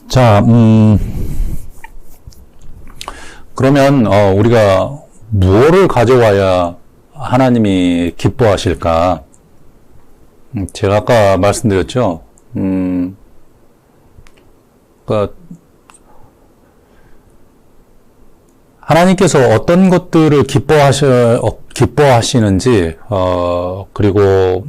자, 그러면, 우리가 무엇을 가져와야 하나님이 기뻐하실까? 제가 아까 말씀드렸죠. 그러니까, 하나님께서 어떤 것들을 기뻐하시는지, 그리고,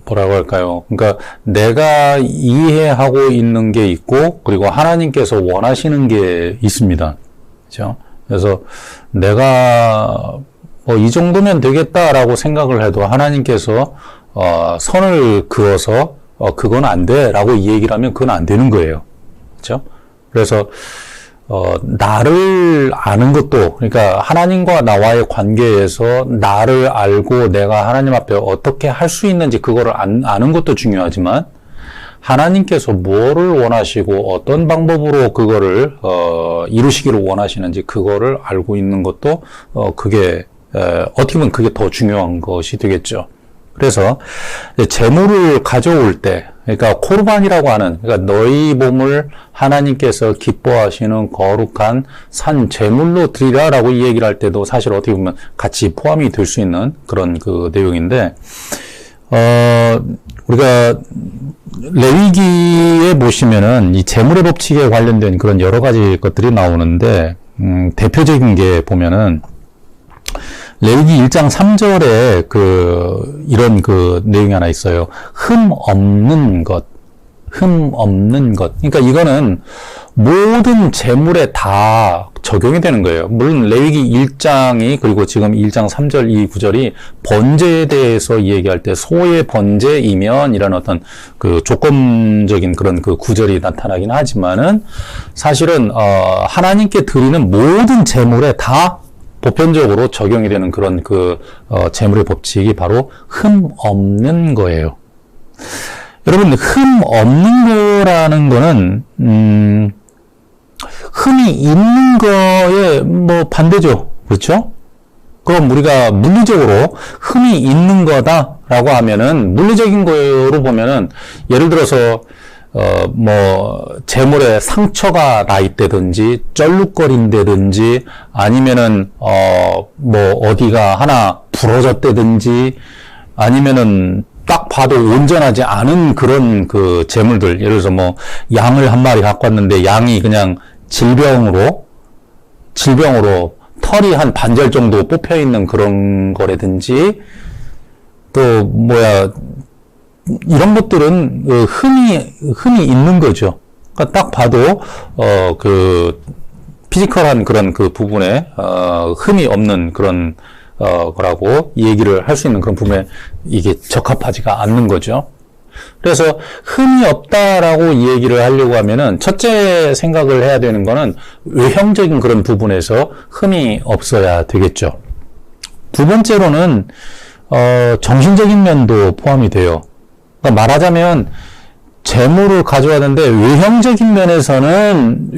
뭐라고 할까요? 그러니까 내가 이해하고 있는 게 있고, 그리고 하나님께서 원하시는 게 있습니다. 그렇죠? 그래서 내가 이 정도면 되겠다라고 생각을 해도 하나님께서 선을 그어서 그건 안 돼라고 이 얘기를 하면 그건 안 되는 거예요. 그렇죠? 그래서 나를 아는 것도, 그러니까 하나님과 나와의 관계에서 나를 알고 내가 하나님 앞에 어떻게 할 수 있는지 그거를 아는 것도 중요하지만, 하나님께서 뭐를 원하시고 어떤 방법으로 그거를 이루시기를 원하시는지 그거를 알고 있는 것도 그게 어떻게 보면 그게 더 중요한 것이 되겠죠. 그래서 제물을 가져올 때, 그러니까 코르반이라고 하는, 그러니까 너희 몸을 하나님께서 기뻐하시는 거룩한 산 제물로 드리라라고 이 얘기를 할 때도 사실 어떻게 보면 같이 포함이 될 수 있는 그런 그 내용인데, 우리가 레위기에 보시면은 이 제물의 법칙에 관련된 그런 여러 가지 것들이 나오는데, 대표적인 게 보면은 레위기 1장 3절에 이런 내용이 하나 있어요. 흠 없는 것. 그러니까 이거는 모든 제물에 다 적용이 되는 거예요. 물론 레위기 1장이, 그리고 지금 1장 3절 이 구절이 번제에 대해서 얘기할 때 소의 번제이면 이런 어떤 조건적인 그런 구절이 나타나긴 하지만은 사실은, 하나님께 드리는 모든 제물에 다 보편적으로 적용이 되는 그런 제물의 법칙이 바로 흠 없는 거예요. 여러분, 흠 없는 거라는 거는, 흠이 있는 거에 반대죠. 그렇죠? 그럼 우리가 물리적으로 흠이 있는 거다라고 하면은, 물리적인 거로 보면은, 예를 들어서, 제물에 상처가 나 있다든지, 쩔룩거린다든지, 아니면은, 어디가 하나 부러졌다든지, 아니면은, 딱 봐도 온전하지 않은 그런 제물들, 예를 들어서 양을 한 마리 갖고 왔는데, 양이 그냥 질병으로, 털이 한 반절 정도 뽑혀 있는 그런 거라든지, 또, 이런 것들은 흠이 있는 거죠. 그러니까 딱 봐도 피지컬한 그런 부분에 흠이 없는 그런 거라고 얘기를 할 수 있는 그런 부분에 이게 적합하지가 않는 거죠. 그래서 흠이 없다라고 이 얘기를 하려고 하면은 첫째 생각을 해야 되는 거는 외형적인 그런 부분에서 흠이 없어야 되겠죠. 두 번째로는 정신적인 면도 포함이 돼요. 그러니까 말하자면 재물을 가져왔는데 외형적인 면에서는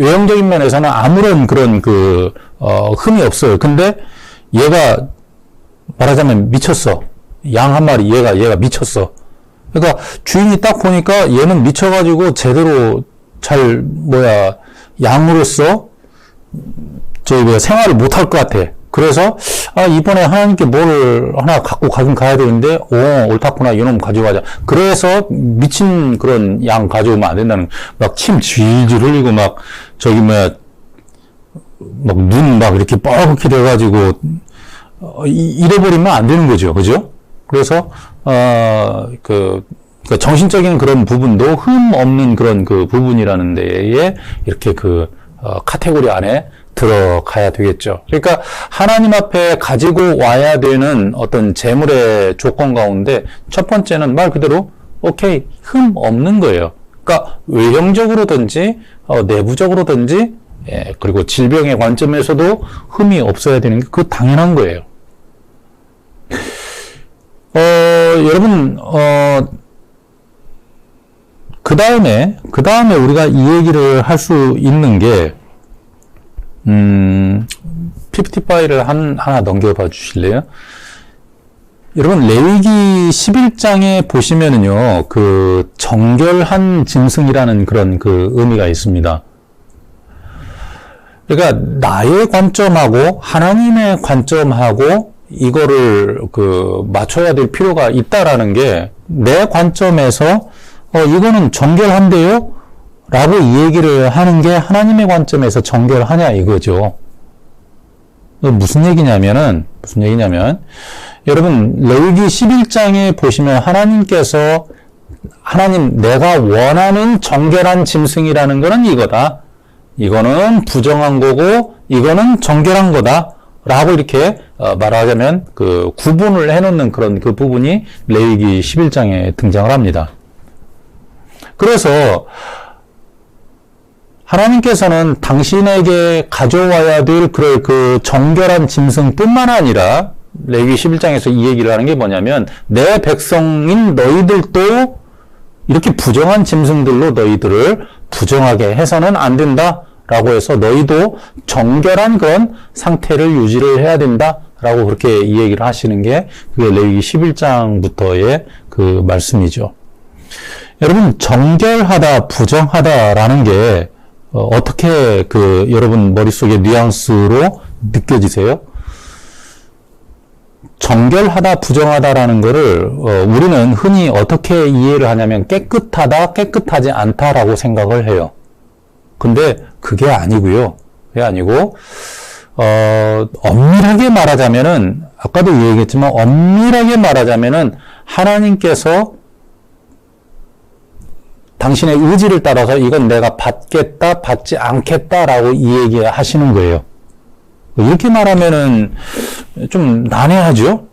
아무런 그런 흠이 없어요. 근데 얘가 말하자면 미쳤어. 양 한 마리 얘가 미쳤어. 그러니까 주인이 딱 보니까 얘는 미쳐가지고 제대로 양으로서 생활을 못할 것 같아. 그래서 이번에 하나님께 뭘 하나 갖고 가긴 가야 되는데 옳다구나, 이놈 가져가자. 그래서 미친 그런 양 가져오면 안 된다는, 막 침 질질 흘리고 눈 이렇게 뻘겋게 돼가지고 이래버리면 안 되는 거죠. 그죠? 그래서 정신적인 그런 부분도 흠 없는 그런 부분이라는 데에 이렇게 카테고리 안에 들어가야 되겠죠. 그러니까 하나님 앞에 가지고 와야 되는 어떤 제물의 조건 가운데 첫 번째는 말 그대로 오케이, 흠 없는 거예요. 그러니까 외형적으로든지 내부적으로든지, 그리고 질병의 관점에서도 흠이 없어야 되는 게 당연한 거예요. 여러분, 그 다음에 우리가 이 얘기를 할 수 있는 게, PPT 파일을 하나 넘겨봐 주실래요? 여러분, 레위기 11장에 보시면은요, 그 정결한 짐승이라는 그런 그 의미가 있습니다. 그러니까 나의 관점하고 하나님의 관점하고 이거를 그 맞춰야 될 필요가 있다라는 게, 내 관점에서 이거는 정결한데요? 라고 이 얘기를 하는 게 하나님의 관점에서 정결하냐 이거죠. 무슨 얘기냐면 여러분, 레위기 11장에 보시면 하나님 내가 원하는 정결한 짐승이라는 거는 이거다. 이거는 부정한 거고 이거는 정결한 거다. 라고 이렇게 말하자면 그 구분을 해놓는 그런 그 부분이 레위기 11장에 등장을 합니다. 그래서 하나님께서는 당신에게 가져와야 될 그 정결한 짐승뿐만 아니라 레위기 11장에서 이 얘기를 하는 게 뭐냐면, 내 백성인 너희들도 이렇게 부정한 짐승들로 너희들을 부정하게 해서는 안 된다 라고 해서 너희도 정결한 그런 상태를 유지를 해야 된다 라고 그렇게 이 얘기를 하시는 게 그게 레위기 11장부터의 그 말씀이죠. 여러분, 정결하다, 부정하다라는 게 어떻게 그 여러분 머릿속에 뉘앙스로 느껴지세요? 정결하다, 부정하다라는 거를 우리는 흔히 어떻게 이해를 하냐면 깨끗하다, 깨끗하지 않다라고 생각을 해요. 근데 그게 아니고요. 그게 아니고 엄밀하게 말하자면은, 아까도 얘기했지만 엄밀하게 말하자면은 하나님께서 당신의 의지를 따라서 이건 내가 받겠다, 받지 않겠다라고 이 얘기 하시는 거예요. 이렇게 말하면은 좀 난해하죠?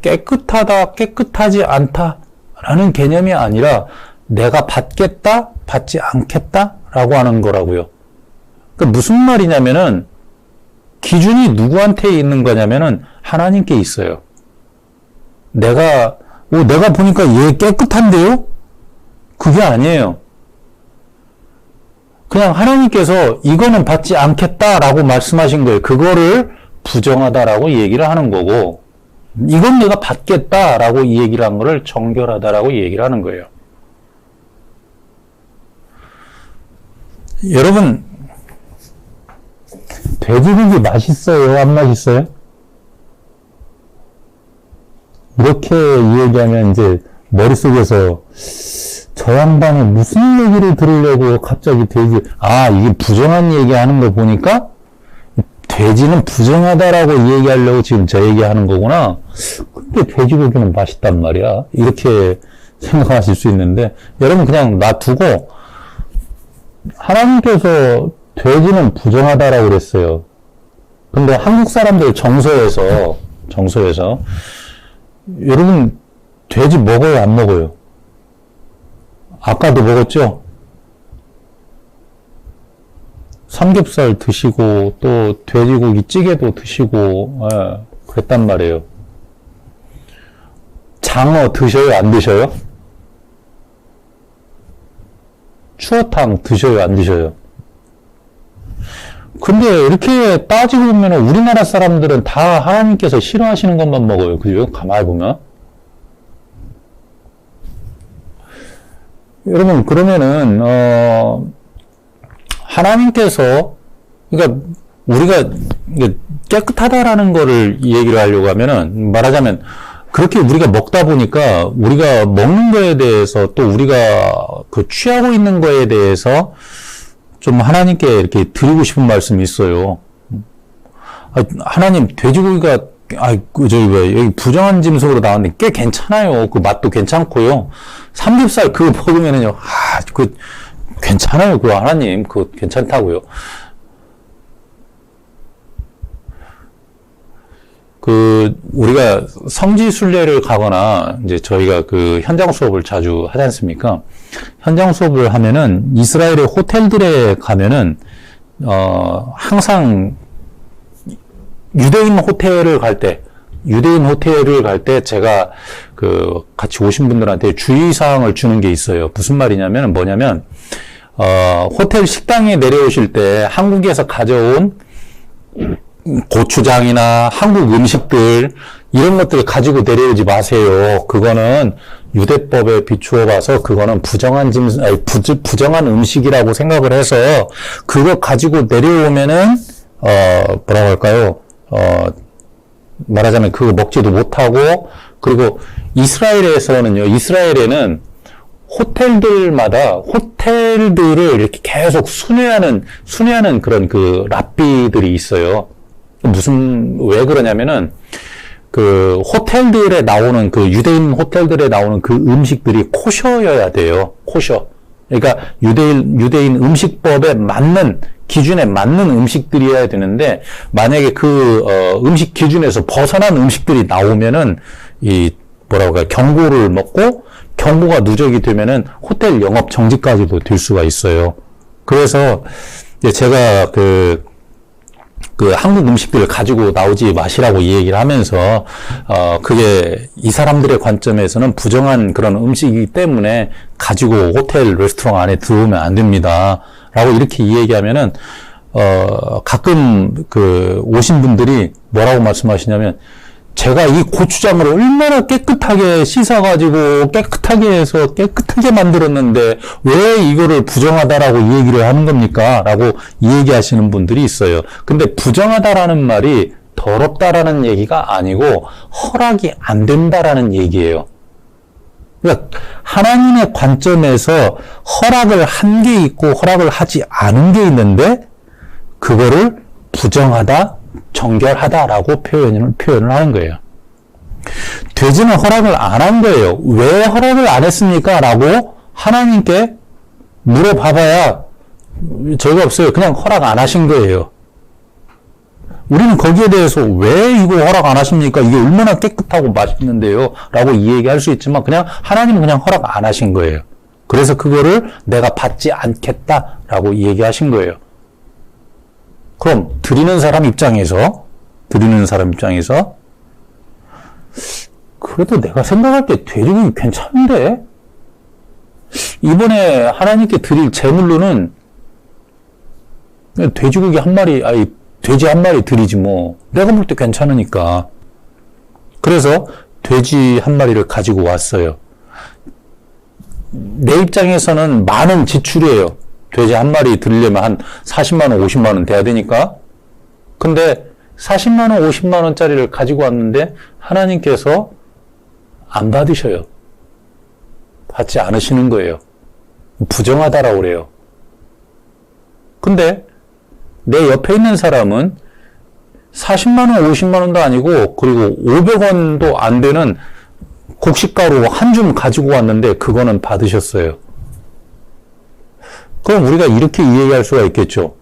깨끗하다, 깨끗하지 않다라는 개념이 아니라 내가 받겠다, 받지 않겠다라고 하는 거라고요. 그러니까 무슨 말이냐면은 기준이 누구한테 있는 거냐면은 하나님께 있어요. 내가 보니까 얘 깨끗한데요? 그게 아니에요. 그냥 하나님께서 이거는 받지 않겠다라고 말씀하신 거예요. 그거를 부정하다라고 얘기를 하는 거고, 이건 내가 받겠다라고 이 얘기를 한 거를 정결하다라고 얘기를 하는 거예요. 여러분, 돼지고기 맛있어요? 안 맛있어요? 이렇게 얘기하면 이제 머릿속에서 저 양반이 무슨 얘기를 들으려고 갑자기 이게 부정한 얘기하는 거 보니까 돼지는 부정하다라고 얘기하려고 지금 저 얘기하는 거구나. 근데 돼지고기는 맛있단 말이야. 이렇게 생각하실 수 있는데, 여러분 그냥 놔두고, 하나님께서 돼지는 부정하다라고 그랬어요. 근데 한국 사람들 정서에서 여러분 돼지 먹어요, 안 먹어요? 아까도 먹었죠? 삼겹살 드시고 또 돼지고기 찌개도 드시고 그랬단 말이에요. 장어 드셔요, 안 드셔요? 추어탕 드셔요, 안 드셔요? 근데 이렇게 따지고 보면 우리나라 사람들은 다 하나님께서 싫어하시는 것만 먹어요. 그죠? 가만히 보면. 여러분, 그러면은, 하나님께서, 그러니까, 우리가 깨끗하다라는 거를 얘기를 하려고 하면은, 말하자면, 그렇게 우리가 먹다 보니까, 우리가 먹는 거에 대해서, 또 우리가 그 취하고 있는 거에 대해서, 좀 하나님께 이렇게 드리고 싶은 말씀이 있어요. 하나님, 돼지고기가, 여기 부정한 짐승으로 나왔는데 꽤 괜찮아요. 그 맛도 괜찮고요. 삼겹살 그거 먹으면은요, 괜찮아요. 그거 하나님, 그거 괜찮다고요. 우리가 성지순례를 가거나, 이제 저희가 그 현장 수업을 자주 하지 않습니까? 현장 수업을 하면은 이스라엘의 호텔들에 가면은, 항상 유대인 호텔을 갈 때 제가 같이 오신 분들한테 주의사항을 주는 게 있어요. 무슨 말이냐면, 뭐냐면, 호텔 식당에 내려오실 때 한국에서 가져온 고추장이나 한국 음식들 이런 것들 가지고 내려오지 마세요. 그거는 유대법에 비추어 봐서 그거는 부정한 음식이라고 생각을 해서 그거 가지고 내려오면은 뭐라고 할까요? 말하자면 그거 먹지도 못하고, 그리고 이스라엘에는 호텔들을 이렇게 계속 순회하는 그런 그 랍비들이 있어요. 왜 그러냐면은, 그 유대인 호텔들에 나오는 그 음식들이 코셔여야 돼요. 코셔. 그러니까 유대인 음식법에 기준에 맞는 음식들이어야 되는데, 만약에 음식 기준에서 벗어난 음식들이 나오면은, 경고를 먹고, 경고가 누적이 되면은 호텔 영업 정지까지도 될 수가 있어요. 그래서, 제가 한국 음식들을 가지고 나오지 마시라고 이 얘기를 하면서, 그게 이 사람들의 관점에서는 부정한 그런 음식이기 때문에 가지고 호텔, 레스토랑 안에 들어오면 안 됩니다. 라고 이렇게 얘기하면은, 가끔 오신 분들이 뭐라고 말씀하시냐면, 제가 이 고추장을 얼마나 깨끗하게 씻어가지고 깨끗하게 해서 깨끗하게 만들었는데 왜 이거를 부정하다라고 얘기를 하는 겁니까? 라고 얘기하시는 분들이 있어요. 근데 부정하다라는 말이 더럽다라는 얘기가 아니고 허락이 안 된다라는 얘기예요. 그러니까 하나님의 관점에서 허락을 한 게 있고 허락을 하지 않은 게 있는데 그거를 부정하다, 정결하다라고 표현을 하는 거예요. 돼지는 허락을 안 한 거예요. 왜 허락을 안 했습니까? 라고 하나님께 물어봐봐야 저희가 없어요. 그냥 허락 안 하신 거예요. 우리는 거기에 대해서 왜 이거 허락 안 하십니까? 이게 얼마나 깨끗하고 맛있는데요? 라고 이 얘기할 수 있지만 하나님은 그냥 허락 안 하신 거예요. 그래서 그거를 내가 받지 않겠다라고 얘기하신 거예요. 그럼 드리는 사람 입장에서 그래도 내가 생각할 때 돼지고기 괜찮은데 이번에 하나님께 드릴 제물로는 돼지 한 마리 드리지 뭐. 내가 볼 때 괜찮으니까. 그래서 돼지 한 마리를 가지고 왔어요. 내 입장에서는 많은 지출이에요. 돼지 한 마리 드리려면 한 40만 원, 50만 원 돼야 되니까. 근데 40만 원, 50만 원짜리를 가지고 왔는데 하나님께서 안 받으셔요. 받지 않으시는 거예요. 부정하다라고 그래요. 근데 내 옆에 있는 사람은 40만 원, 50만 원도 아니고 그리고 500원도 안 되는 곡식가루 한 줌 가지고 왔는데 그거는 받으셨어요. 그럼 우리가 이렇게 이해할 수가 있겠죠.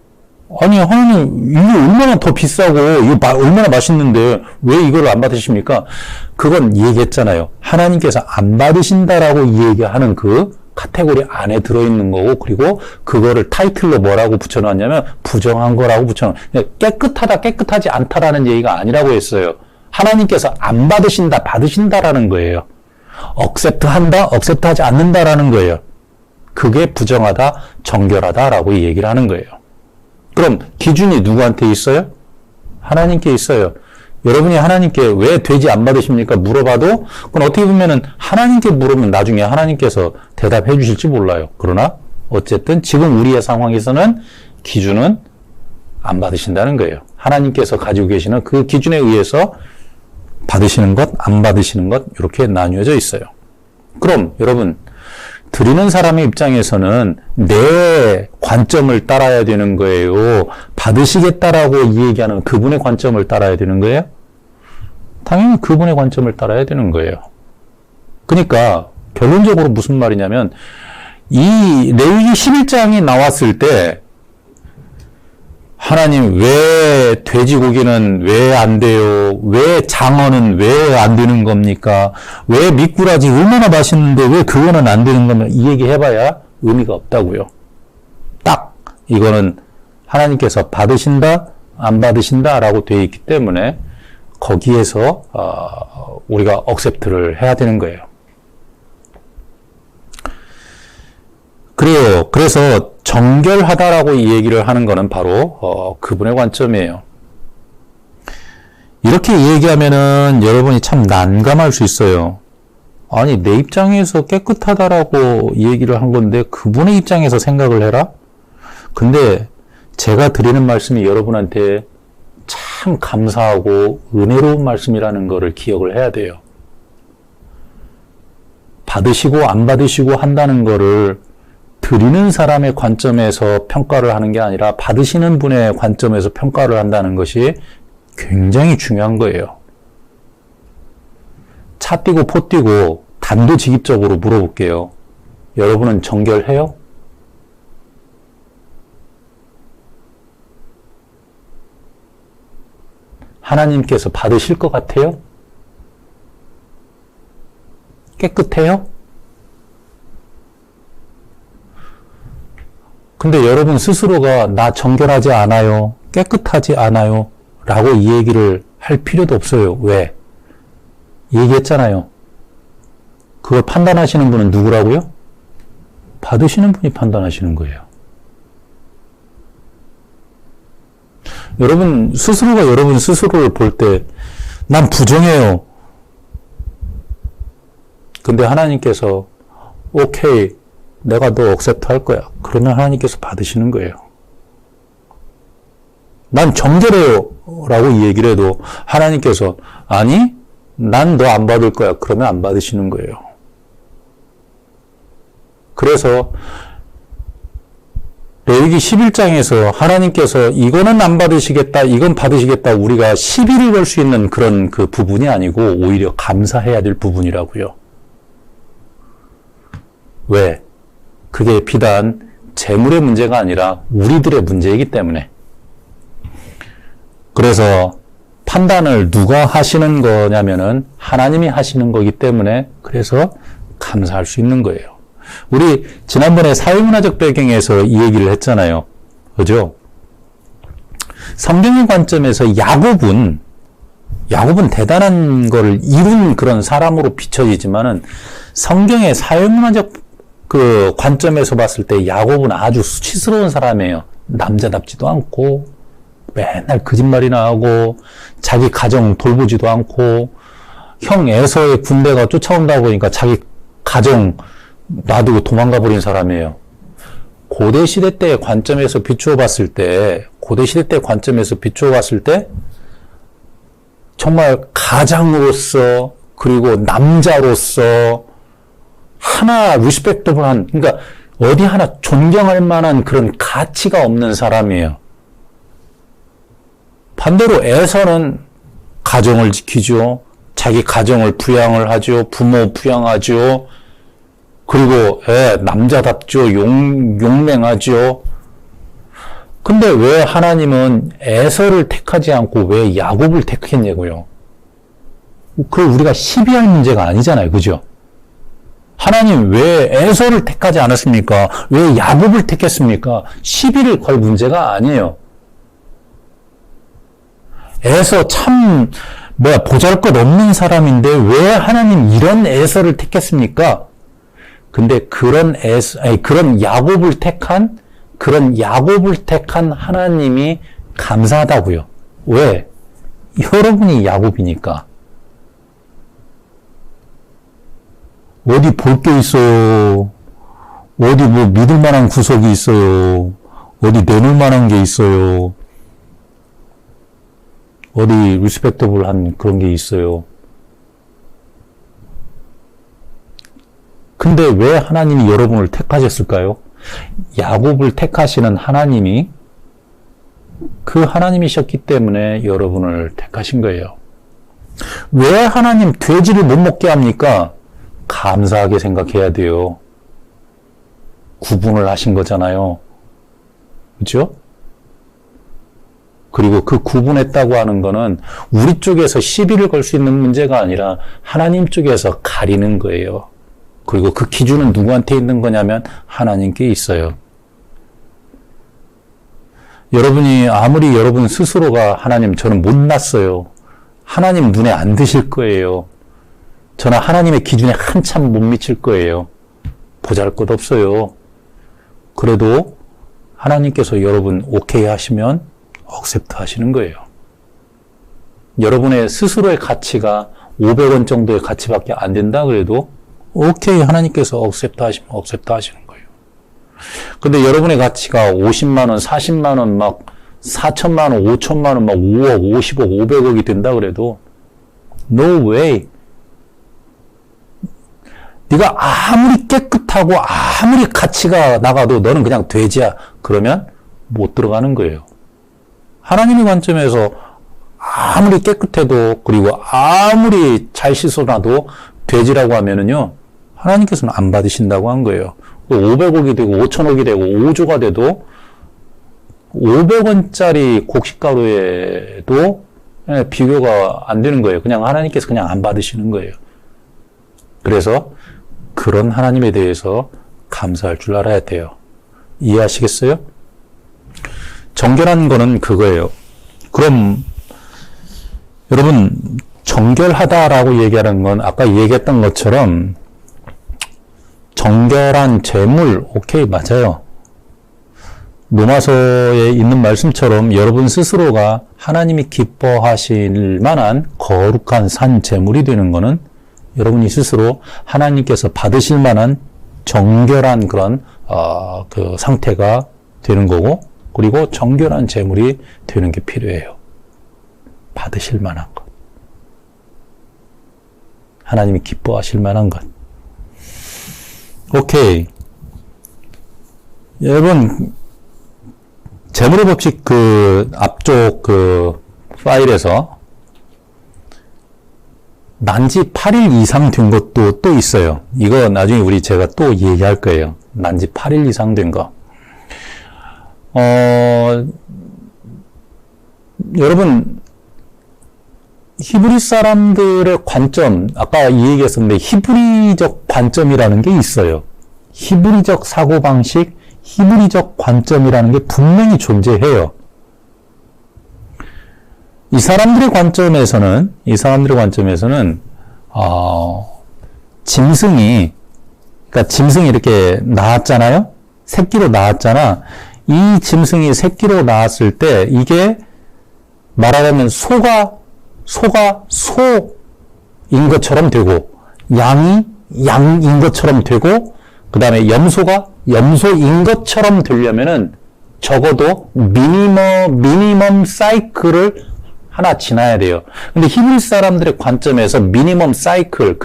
아니, 하나님, 이게 얼마나 더 비싸고, 이거 얼마나 맛있는데, 왜 이걸 안 받으십니까? 그건 얘기했잖아요. 하나님께서 안 받으신다라고 얘기하는 그 카테고리 안에 들어있는 거고, 그리고 그거를 타이틀로 뭐라고 붙여놨냐면, 부정한 거라고 붙여놨. 깨끗하다, 깨끗하지 않다라는 얘기가 아니라고 했어요. 하나님께서 안 받으신다, 받으신다라는 거예요. 억셉트한다, 억셉트하지 않는다라는 거예요. 그게 부정하다, 정결하다라고 얘기를 하는 거예요. 그럼 기준이 누구한테 있어요? 하나님께 있어요. 여러분이 하나님께 왜 돼지 안 받으십니까? 물어봐도 그건 어떻게 보면은 하나님께 물으면 나중에 하나님께서 대답해 주실지 몰라요. 그러나 어쨌든 지금 우리의 상황에서는 기준은 안 받으신다는 거예요. 하나님께서 가지고 계시는 그 기준에 의해서 받으시는 것, 안 받으시는 것 이렇게 나뉘어져 있어요. 그럼 여러분 드리는 사람의 입장에서는 내 관점을 따라야 되는 거예요. 받으시겠다라고 얘기하는 그분의 관점을 따라야 되는 거예요? 당연히 그분의 관점을 따라야 되는 거예요. 그러니까 결론적으로 무슨 말이냐면 이 레위기 11장이 나왔을 때 하나님 왜 돼지고기는 왜 안 돼요? 왜 장어는 왜 안 되는 겁니까? 왜 미꾸라지 얼마나 맛있는데 왜 그거는 안 되는 겁니까? 이 얘기 해봐야 의미가 없다고요. 딱 이거는 하나님께서 받으신다 안 받으신다 라고 되어 있기 때문에 거기에서 우리가 억셉트를 해야 되는 거예요. 그래요. 그래서 정결하다라고 이 얘기를 하는 거는 바로 그분의 관점이에요. 이렇게 얘기하면은 여러분이 참 난감할 수 있어요. 아니, 내 입장에서 깨끗하다라고 얘기를 한 건데 그분의 입장에서 생각을 해라? 근데 제가 드리는 말씀이 여러분한테 참 감사하고 은혜로운 말씀이라는 거를 기억을 해야 돼요. 받으시고 안 받으시고 한다는 거를 드리는 사람의 관점에서 평가를 하는 게 아니라 받으시는 분의 관점에서 평가를 한다는 것이 굉장히 중요한 거예요. 차 띄고 포 띄고 단도직입적으로 물어볼게요. 여러분은 정결해요? 하나님께서 받으실 것 같아요? 깨끗해요? 근데 여러분 스스로가 나 정결하지 않아요, 깨끗하지 않아요 라고 이 얘기를 할 필요도 없어요. 왜? 얘기했잖아요. 그걸 판단하시는 분은 누구라고요? 받으시는 분이 판단하시는 거예요. 여러분 스스로가 여러분 스스로를 볼 때 난 부정해요. 근데 하나님께서 오케이, 내가 너 억셉트 할 거야. 그러면 하나님께서 받으시는 거예요. 난 정결해요 라고 이 얘기를 해도 하나님께서 아니, 난 너 안 받을 거야. 그러면 안 받으시는 거예요. 그래서 레위기 11장에서 하나님께서 이거는 안 받으시겠다, 이건 받으시겠다, 우리가 시비를 걸 수 있는 그런 그 부분이 아니고 오히려 감사해야 될 부분이라고요. 왜? 그게 비단 재물의 문제가 아니라 우리들의 문제이기 때문에. 그래서 판단을 누가 하시는 거냐면은 하나님이 하시는 거기 때문에 그래서 감사할 수 있는 거예요. 우리 지난번에 사회문화적 배경에서 이 얘기를 했잖아요. 그죠? 성경의 관점에서 야곱은 대단한 거를 이룬 그런 사람으로 비춰지지만은 성경의 사회문화적 그 관점에서 봤을 때 야곱은 아주 수치스러운 사람이에요. 남자답지도 않고 맨날 거짓말이나 하고 자기 가정 돌보지도 않고 형 에서의 군대가 쫓아온다고 보니까 자기 가정 놔두고 도망가 버린 사람이에요. 고대 시대 때의 관점에서 비추어 봤을 때 정말 가장으로서 그리고 남자로서 하나 리스펙터블한, 그러니까 어디 하나 존경할 만한 그런 가치가 없는 사람이에요. 반대로 에서는 가정을 지키죠. 자기 가정을 부양을 하죠. 부모 부양하죠. 그리고 남자답죠. 용맹하죠. 근데 왜 하나님은 에서를 택하지 않고 왜 야곱을 택했냐고요. 그걸 우리가 시비할 문제가 아니잖아요. 그죠? 하나님 왜 에서를 택하지 않았습니까? 왜 야곱을 택했습니까? 시비를 걸 문제가 아니에요. 에서 참 보잘것없는 사람인데 왜 하나님 이런 에서를 택했습니까? 근데 그런 야곱을 택한 하나님이 감사하다고요. 왜? 여러분이 야곱이니까. 어디 볼 게 있어요? 어디 믿을 만한 구석이 있어요? 어디 내놓을 만한 게 있어요? 어디 리스펙터블한 그런 게 있어요? 근데 왜 하나님이 여러분을 택하셨을까요? 야곱을 택하시는 하나님이 그 하나님이셨기 때문에 여러분을 택하신 거예요. 왜 하나님 돼지를 못 먹게 합니까? 감사하게 생각해야 돼요. 구분을 하신 거잖아요. 그렇죠? 그리고 그 구분했다고 하는 거는 우리 쪽에서 시비를 걸 수 있는 문제가 아니라 하나님 쪽에서 가리는 거예요. 그리고 그 기준은 누구한테 있는 거냐면 하나님께 있어요. 여러분이 아무리 여러분 스스로가 하나님 저는 못났어요. 하나님 눈에 안 드실 거예요. 저는 하나님의 기준에 한참 못 미칠 거예요. 보잘것없어요. 그래도 하나님께서 여러분 오케이 하시면 억셉트 하시는 거예요. 여러분의 스스로의 가치가 500원 정도의 가치밖에 안 된다 그래도 오케이, 하나님께서 억셉트 하시면 억셉트 하시는 거예요. 근데 여러분의 가치가 50만 원, 40만 원, 막 4천만 원, 5천만 원, 막 5억, 50억, 500억이 된다 그래도 no way. 네가 아무리 깨끗하고 아무리 가치가 나가도 너는 그냥 돼지야. 그러면 못 들어가는 거예요. 하나님의 관점에서 아무리 깨끗해도 그리고 아무리 잘 씻어놔도 돼지라고 하면은요, 하나님께서는 안 받으신다고 한 거예요. 500억이 되고 5천억이 되고 5조가 돼도 500원짜리 곡식가루에도 비교가 안 되는 거예요. 그냥 하나님께서 그냥 안 받으시는 거예요. 그래서 그런 하나님에 대해서 감사할 줄 알아야 돼요. 이해하시겠어요? 정결한 거는 그거예요. 그럼 여러분, 정결하다라고 얘기하는 건 아까 얘기했던 것처럼 정결한 재물, 오케이, 맞아요. 로마서에 있는 말씀처럼 여러분 스스로가 하나님이 기뻐하실 만한 거룩한 산 재물이 되는 거는 여러분이 스스로 하나님께서 받으실 만한 정결한 그런 그 상태가 되는 거고, 그리고 정결한 재물이 되는 게 필요해요. 받으실 만한 것. 하나님이 기뻐하실 만한 것. 오케이. 여러분, 재물의 법칙 그 앞쪽 그 파일에서 난지 8일 이상 된 것도 또 있어요. 이거 나중에 제가 또 얘기할 거예요. 난지 8일 이상 된 거. 여러분, 히브리 사람들의 관점, 아까 이 얘기했었는데 히브리적 관점이라는 게 있어요. 히브리적 사고방식, 히브리적 관점이라는 게 분명히 존재해요. 이 사람들의 관점에서는 짐승이 이렇게 낳았잖아요? 새끼로 낳았잖아. 이 짐승이 새끼로 낳았을 때 이게 말하자면 소가 소인 것처럼 되고, 양이 양인 것처럼 되고, 그 다음에 염소가 염소인 것처럼 되려면은 적어도 미니멈 사이클을 하나 지나야 돼요. 근데 히브리 사람들의 관점에서 미니멈 사이클,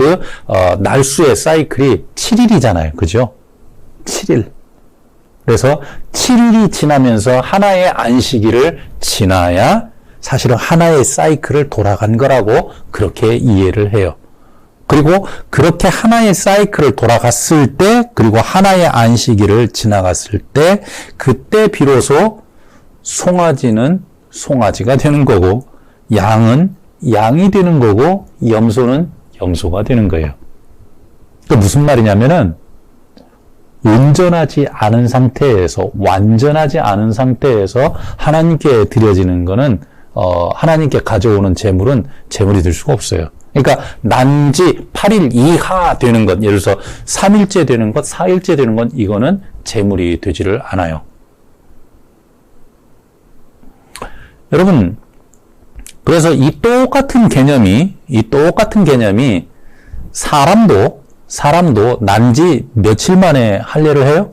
날수의 사이클이 7일이잖아요. 그죠? 7일. 그래서 7일이 지나면서 하나의 안식일을 지나야 사실은 하나의 사이클을 돌아간 거라고 그렇게 이해를 해요. 그리고 그렇게 하나의 사이클을 돌아갔을 때, 그리고 하나의 안식일을 지나갔을 때, 그때 비로소 송아지는 송아지가 되는 거고, 양은 양이 되는 거고, 염소는 염소가 되는 거예요. 그 무슨 말이냐면은, 온전하지 않은 상태에서, 완전하지 않은 상태에서 하나님께 드려지는 거는, 하나님께 가져오는 재물은 재물이 될 수가 없어요. 그러니까 난지 8일 이하 되는 것, 예를 들어서 3일째 되는 것, 4일째 되는 것, 이거는 재물이 되지를 않아요. 여러분, 그래서 이 똑같은 개념이 사람도 난지 며칠 만에 할례를 해요?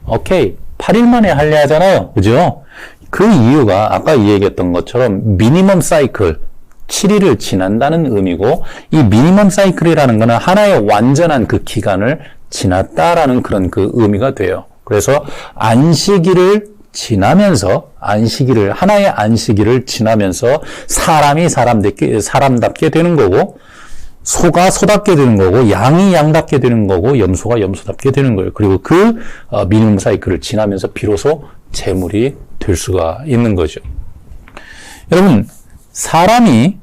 오케이. 8일 만에 할례하잖아요. 그죠? 그 이유가 아까 얘기했던 것처럼 미니멈 사이클, 7일을 지난다는 의미고, 이 미니멈 사이클이라는 거는 하나의 완전한 그 기간을 지났다라는 그런 그 의미가 돼요. 그래서 안식일을 지나면서, 하나의 안식일을 지나면서 사람이 사람답게 되는 거고, 소가 소답게 되는 거고, 양이 양답게 되는 거고, 염소가 염소답게 되는 거예요. 그리고 그 미니멈 사이클을 지나면서 비로소 재물이 될 수가 있는 거죠. 여러분, 사람이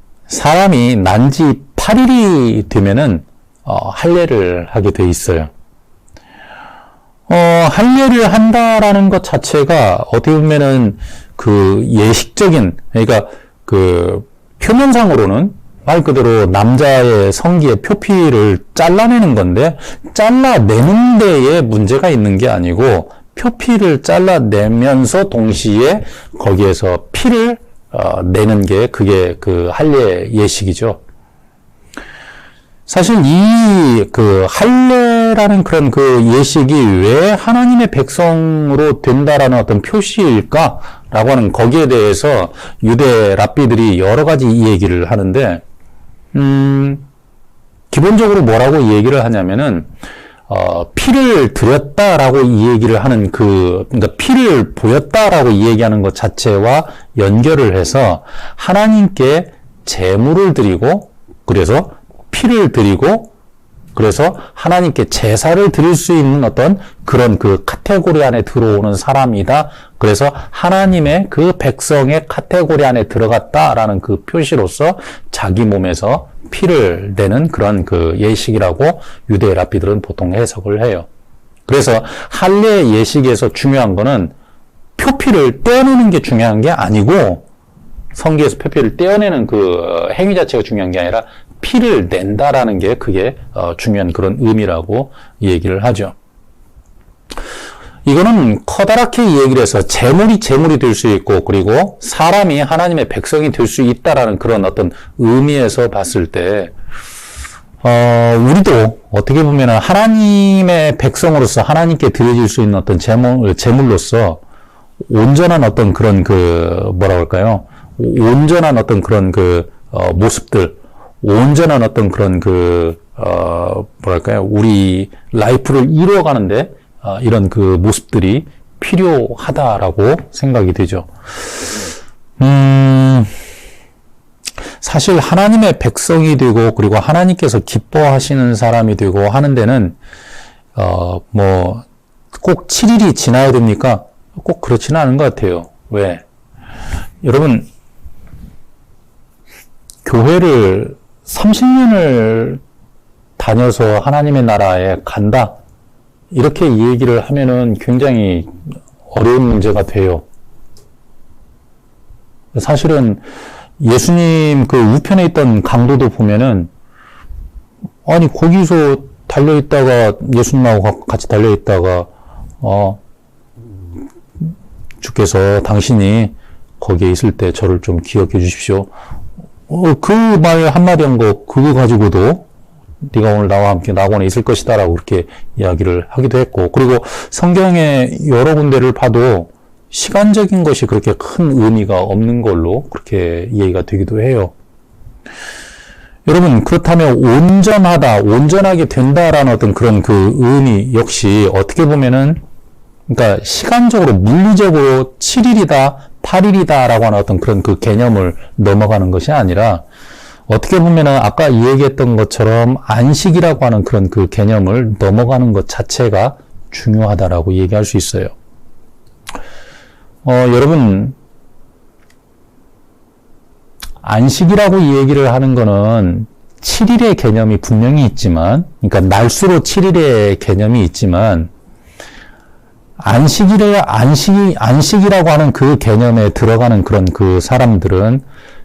난지 8일이 되면은 할례를 하게 돼 있어요. 할례를 한다라는 것 자체가 어떻게 보면은 그 예식적인, 그러니까 그 표면상으로는 말 그대로 남자의 성기의 표피를 잘라내는 건데, 잘라내는 데에 문제가 있는 게 아니고, 표피를 잘라내면서 동시에 거기에서 피를 내는 게 그게 그 할례 예식이죠. 사실 이 그 할례라는 그런 그 예식이 왜 하나님의 백성으로 된다라는 어떤 표시일까라고 하는 거기에 대해서 유대 랍비들이 여러 가지 얘기를 하는데, 기본적으로 뭐라고 얘기를 하냐면은, 피를 드렸다라고 이 얘기를 하는 그러니까 피를 보였다라고 이 얘기하는 것 자체와 연결을 해서 하나님께 제물을 드리고, 그래서 피를 드리고, 그래서 하나님께 제사를 드릴 수 있는 어떤 그런 그 카테고리 안에 들어오는 사람이다. 그래서 하나님의 그 백성의 카테고리 안에 들어갔다라는 그 표시로서 자기 몸에서 피를 내는 그런 그 예식이라고 유대 랍비들은 보통 해석을 해요. 그래서 할례 예식에서 중요한 거는 표피를 떼어내는 게 중요한 게 아니고, 성기에서 표피를 떼어내는 그 행위 자체가 중요한 게 아니라 피를 낸다라는 게 그게 중요한 그런 의미라고 얘기를 하죠. 이거는 커다랗게 얘기를 해서 재물이 될 수 있고, 그리고 사람이 하나님의 백성이 될 수 있다라는 그런 어떤 의미에서 봤을 때, 우리도 어떻게 보면 하나님의 백성으로서 하나님께 드려질 수 있는 어떤 재물로서 온전한 어떤 그런 그 뭐라고 할까요? 온전한 어떤 그런 그 모습들, 온전한 어떤 그런 그 뭐랄까요? 우리 라이프를 이루어가는데 이런 그 모습들이 필요하다라고 생각이 되죠. 사실 하나님의 백성이 되고, 그리고 하나님께서 기뻐하시는 사람이 되고 하는 데는 뭐 꼭 7일이 지나야 됩니까? 꼭 그렇지는 않은 것 같아요. 왜? 여러분, 교회를 30년을 다녀서 하나님의 나라에 간다, 이렇게 이 얘기를 하면은 굉장히 어려운 문제가 돼요. 사실은 예수님 그 우편에 있던 강도도 보면은, 아니 거기서 달려있다가 예수님하고 같이 달려있다가 주께서 당신이 거기에 있을 때 저를 좀 기억해 주십시오. 그 말 한마디 한 거 그거 가지고도 네가 오늘 나와 함께 낙원에 있을 것이다 라고 그렇게 이야기를 하기도 했고, 그리고 성경의 여러 군데를 봐도 시간적인 것이 그렇게 큰 의미가 없는 걸로 그렇게 이해가 되기도 해요. 여러분, 그렇다면 온전하게 된다라는 어떤 그런 그 의미 역시 어떻게 보면은, 그러니까 시간적으로 물리적으로 7일이다 8일이다 라고 하는 어떤 그런 그 개념을 넘어가는 것이 아니라, 어떻게 보면은 아까 얘기했던 것처럼 안식이라고 하는 그런 그 개념을 넘어가는 것 자체가 중요하다라고 얘기할 수 있어요. 여러분, 안식이라고 이 얘기를 하는 거는 7일의 개념이 분명히 있지만, 그러니까 날수로 7일의 개념이 있지만, 안식이라고 하는 그 개념에 들어가는 그런 그 사람들은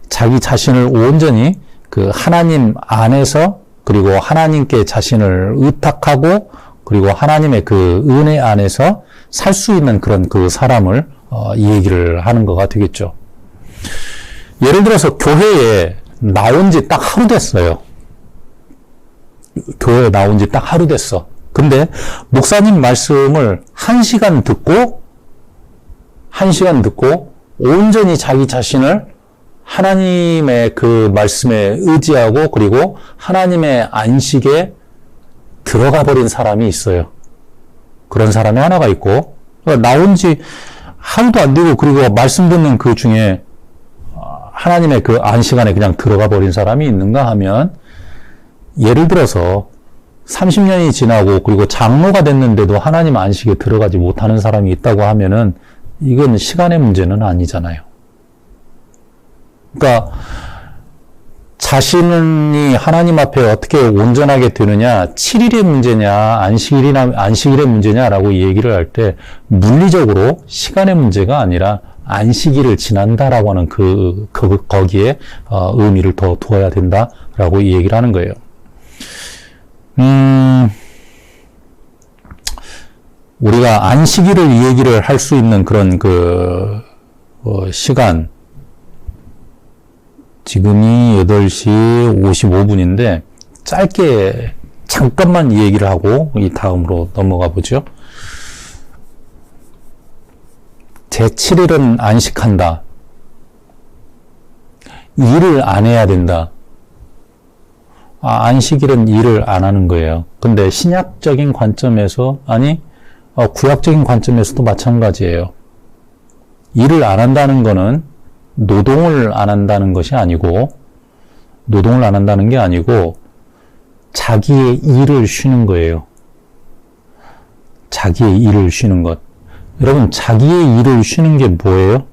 자기 자신을 온전히 그 하나님 안에서, 그리고 하나님께 자신을 의탁하고, 그리고 하나님의 그 은혜 안에서 살 수 있는 그런 그 사람을 이 얘기를 하는 거가 되겠죠. 예를 들어서 교회에 나온 지 딱 하루 됐어요. 교회에 나온 지 딱 하루 됐어. 근데 목사님 말씀을 1시간 듣고 온전히 자기 자신을 하나님의 그 말씀에 의지하고, 그리고 하나님의 안식에 들어가 버린 사람이 있어요. 그런 사람이 하나가 있고, 나온 지 하루도 안 되고, 그리고 말씀 듣는 그 중에 하나님의 그 안식 안에 그냥 들어가 버린 사람이 있는가 하면, 예를 들어서 30년이 지나고 그리고 장로가 됐는데도 하나님 안식에 들어가지 못하는 사람이 있다고 하면은 이건 시간의 문제는 아니잖아요. 그러니까 자신이 하나님 앞에 어떻게 온전하게 되느냐, 7일의 문제냐, 안식일의 문제냐라고 얘기를 할 때 물리적으로 시간의 문제가 아니라 안식일을 지난다라고 하는 거기에 의미를 더 두어야 된다라고 이 얘기를 하는 거예요. 우리가 안식일을 얘기를 할 수 있는 그런 시간, 지금이 8시 55분인데 짧게 잠깐만 이 얘기를 하고 이 다음으로 넘어가 보죠. 제7일은 안식한다. 일을 안 해야 된다. 안식일은 일을 안 하는 거예요. 근데 신약적인 관점에서, 구약적인 관점에서도 마찬가지예요. 일을 안 한다는 거는 노동을 안 한다는 것이 아니고, 노동을 안 한다는 게 아니고, 자기의 일을 쉬는 거예요. 자기의 일을 쉬는 것. 여러분, 자기의 일을 쉬는 게 뭐예요?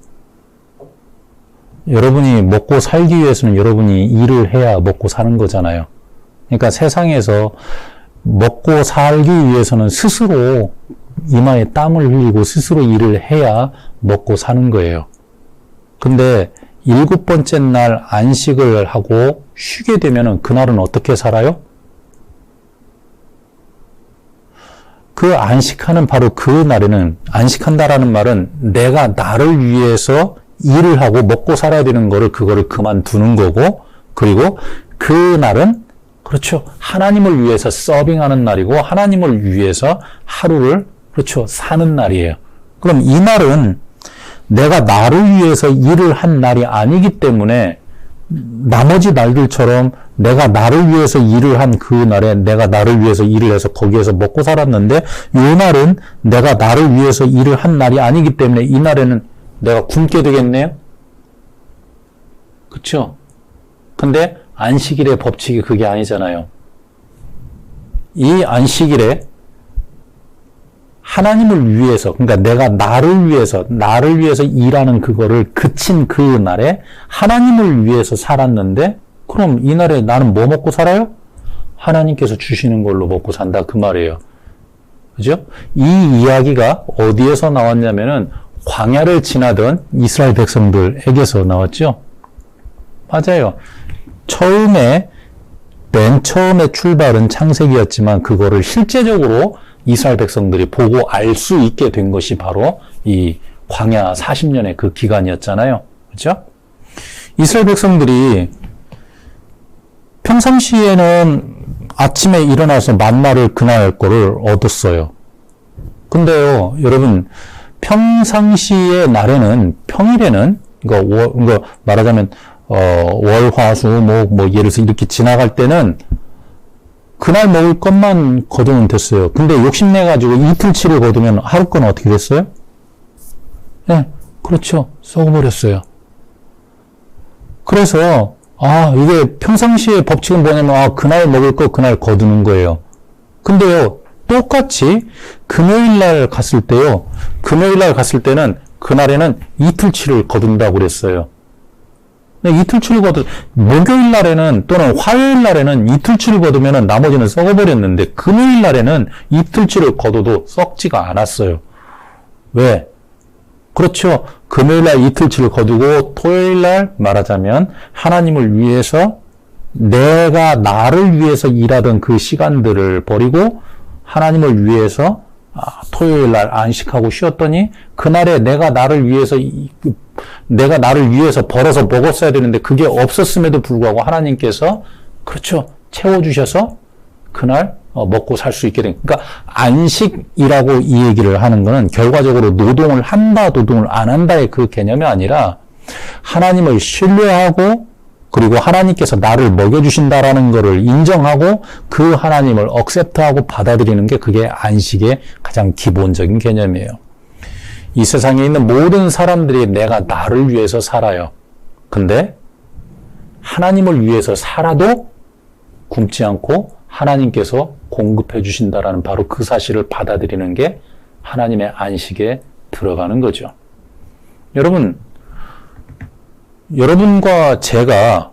여러분이 먹고 살기 위해서는 여러분이 일을 해야 먹고 사는 거잖아요. 그러니까 세상에서 먹고 살기 위해서는 스스로 이마에 땀을 흘리고 스스로 일을 해야 먹고 사는 거예요. 근데 7번째 날 안식을 하고 쉬게 되면은 그날은 어떻게 살아요? 그 안식하는 바로 그 날에는, 안식한다라는 말은 내가 나를 위해서 일을 하고 먹고 살아야 되는 거를, 그거를 그만두는 거고, 그리고 그 날은, 그렇죠, 하나님을 위해서 서빙하는 날이고, 하나님을 위해서 하루를, 그렇죠, 사는 날이에요. 그럼 이 날은 내가 나를 위해서 일을 한 날이 아니기 때문에, 나머지 날들처럼 내가 나를 위해서 일을 한 그 날에 내가 나를 위해서 일을 해서 거기에서 먹고 살았는데, 이 날은 내가 나를 위해서 일을 한 날이 아니기 때문에 이 날에는 내가 굶게 되겠네요? 그쵸? 근데 안식일의 법칙이 그게 아니잖아요. 이 안식일에 하나님을 위해서, 그러니까 내가 나를 위해서 일하는 그거를 그친 그 날에 하나님을 위해서 살았는데, 그럼 이 날에 나는 뭐 먹고 살아요? 하나님께서 주시는 걸로 먹고 산다, 그 말이에요. 그죠? 이 이야기가 어디에서 나왔냐면은 광야를 지나던 이스라엘 백성들에게서 나왔죠. 맞아요. 맨 처음에 출발은 창세기였지만 그거를 실제적으로 이스라엘 백성들이 보고 알 수 있게 된 것이 바로 이 광야 40년의 그 기간이었잖아요. 그렇죠? 이스라엘 백성들이 평상시에는 아침에 일어나서 만나를 그날 거를 얻었어요. 근데요, 여러분, 평상시의 날에는, 평일에는, 이거 말하자면, 월, 화, 수, 목, 예를 들어서 이렇게 지나갈 때는 그날 먹을 것만 거두면 됐어요. 근데 욕심내가지고 이틀치를 거두면 하루 건 어떻게 됐어요? 네, 그렇죠. 썩어버렸어요. 그래서, 이게 평상시의 법칙은 뭐냐면, 그날 먹을 거 그날 거두는 거예요. 근데요, 똑같이 금요일날 갔을 때는 그날에는 이틀치를 거둔다고 그랬어요. 이틀치를 목요일 날에는 또는 화요일 날에는 이틀치를 거두면 나머지는 썩어버렸는데, 금요일 날에는 이틀치를 거둬도 썩지가 않았어요. 왜? 그렇죠. 금요일 날 이틀치를 거두고 토요일 날 말하자면 하나님을 위해서 내가 나를 위해서 일하던 그 시간들을 버리고 하나님을 위해서 토요일 날 안식하고 쉬었더니, 그날에 내가 나를 위해서 벌어서 먹었어야 되는데 그게 없었음에도 불구하고 하나님께서, 그렇죠, 채워주셔서 그날 먹고 살 수 있게 된. 그러니까 안식이라고 이 얘기를 하는 거는 결과적으로 노동을 한다, 노동을 안 한다의 그 개념이 아니라 하나님을 신뢰하고, 그리고 하나님께서 나를 먹여주신다라는 것을 인정하고 그 하나님을 억셉트하고 받아들이는 게, 그게 안식의 가장 기본적인 개념이에요. 이 세상에 있는 모든 사람들이 내가 나를 위해서 살아요. 근데 하나님을 위해서 살아도 굶지 않고 하나님께서 공급해 주신다라는 바로 그 사실을 받아들이는 게 하나님의 안식에 들어가는 거죠. 여러분과 제가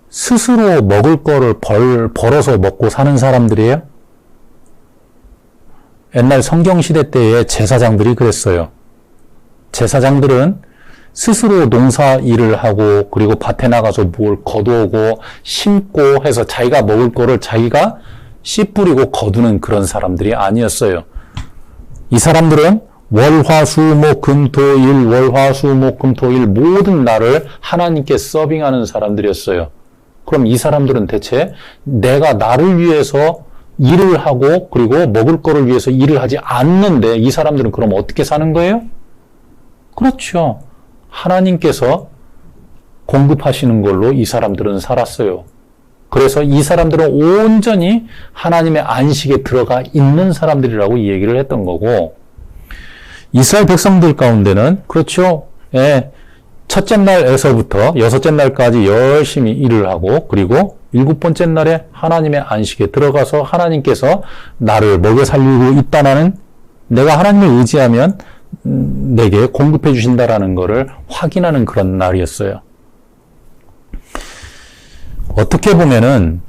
스스로 먹을 거를 벌어서 먹고 사는 사람들이에요? 옛날 성경시대 때의 제사장들이 그랬어요. 제사장들은 스스로 농사 일을 하고, 그리고 밭에 나가서 뭘 거두고 심고 해서 자기가 먹을 거를 자기가 씨 뿌리고 거두는 그런 사람들이 아니었어요. 이 사람들은 월화수목금토일 모든 날을 하나님께 서빙하는 사람들이었어요. 그럼 이 사람들은 대체 내가 나를 위해서 일을 하고 그리고 먹을 거를 위해서 일을 하지 않는데 이 사람들은 그럼 어떻게 사는 거예요? 그렇죠. 하나님께서 공급하시는 걸로 이 사람들은 살았어요. 그래서 이 사람들은 온전히 하나님의 안식에 들어가 있는 사람들이라고 이 얘기를 했던 거고, 이스라엘 백성들 가운데는 그렇죠. 예, 첫째 날에서부터 여섯째 날까지 열심히 일을 하고 그리고 일곱 번째 날에 하나님의 안식에 들어가서 하나님께서 나를 먹여 살리고 있다는, 내가 하나님을 의지하면 내게 공급해 주신다라는 것을 확인하는 그런 날이었어요. 어떻게 보면은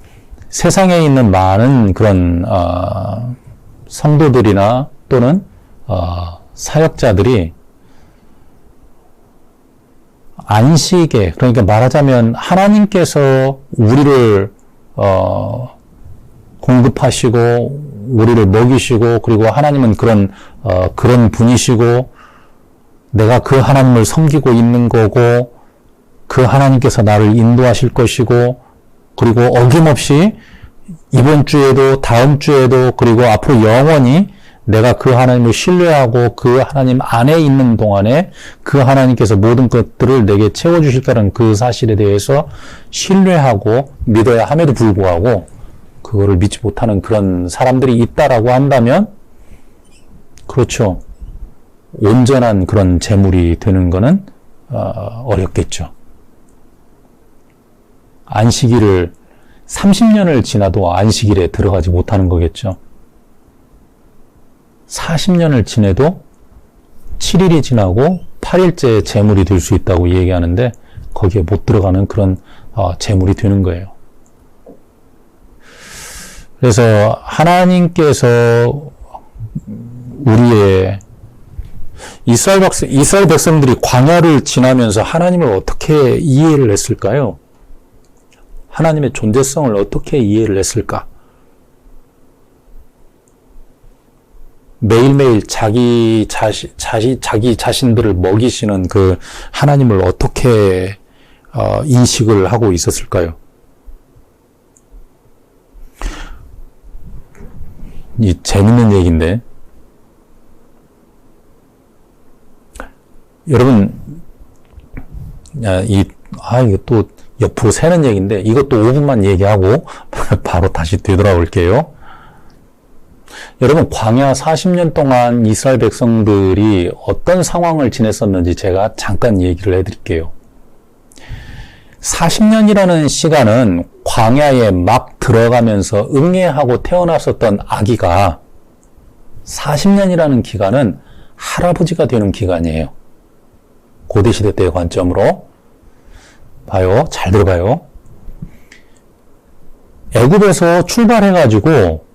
세상에 있는 많은 그런 성도들이나 또는 사역자들이 안식에, 그러니까 말하자면 하나님께서 우리를 공급하시고 우리를 먹이시고 그리고 하나님은 그런 분이시고 내가 그 하나님을 섬기고 있는 거고 그 하나님께서 나를 인도하실 것이고 그리고 어김없이 이번 주에도 다음 주에도 그리고 앞으로 영원히 내가 그 하나님을 신뢰하고 그 하나님 안에 있는 동안에 그 하나님께서 모든 것들을 내게 채워주실까라는 그 사실에 대해서 신뢰하고 믿어야 함에도 불구하고 그거를 믿지 못하는 그런 사람들이 있다라고 한다면, 그렇죠. 온전한 그런 재물이 되는 거는 어렵겠죠. 안식일을 30년을 지나도 안식일에 들어가지 못하는 거겠죠. 40년을 지내도 7일이 지나고 8일째 재물이 될 수 있다고 얘기하는데 거기에 못 들어가는 그런 재물이 되는 거예요. 그래서 하나님께서 우리의 이스라엘 백성들이 광야를 지나면서 하나님을 어떻게 이해를 했을까요? 하나님의 존재성을 어떻게 이해를 했을까? 매일매일 자기 자신들을 먹이시는 그 하나님을 어떻게 인식을 하고 있었을까요? 이 재밌는 얘기인데, 여러분, 이거 또 옆으로 새는 얘기인데, 이것도 5분만 얘기하고 바로 다시 되돌아올게요. 여러분, 광야 40년 동안 이스라엘 백성들이 어떤 상황을 지냈었는지 제가 잠깐 얘기를 해드릴게요. 40년이라는 시간은 광야에 막 들어가면서 응애하고 태어났었던 아기가 40년이라는 기간은 할아버지가 되는 기간이에요. 고대시대 때의 관점으로 봐요. 잘 들어봐요. 애굽에서 출발해가지고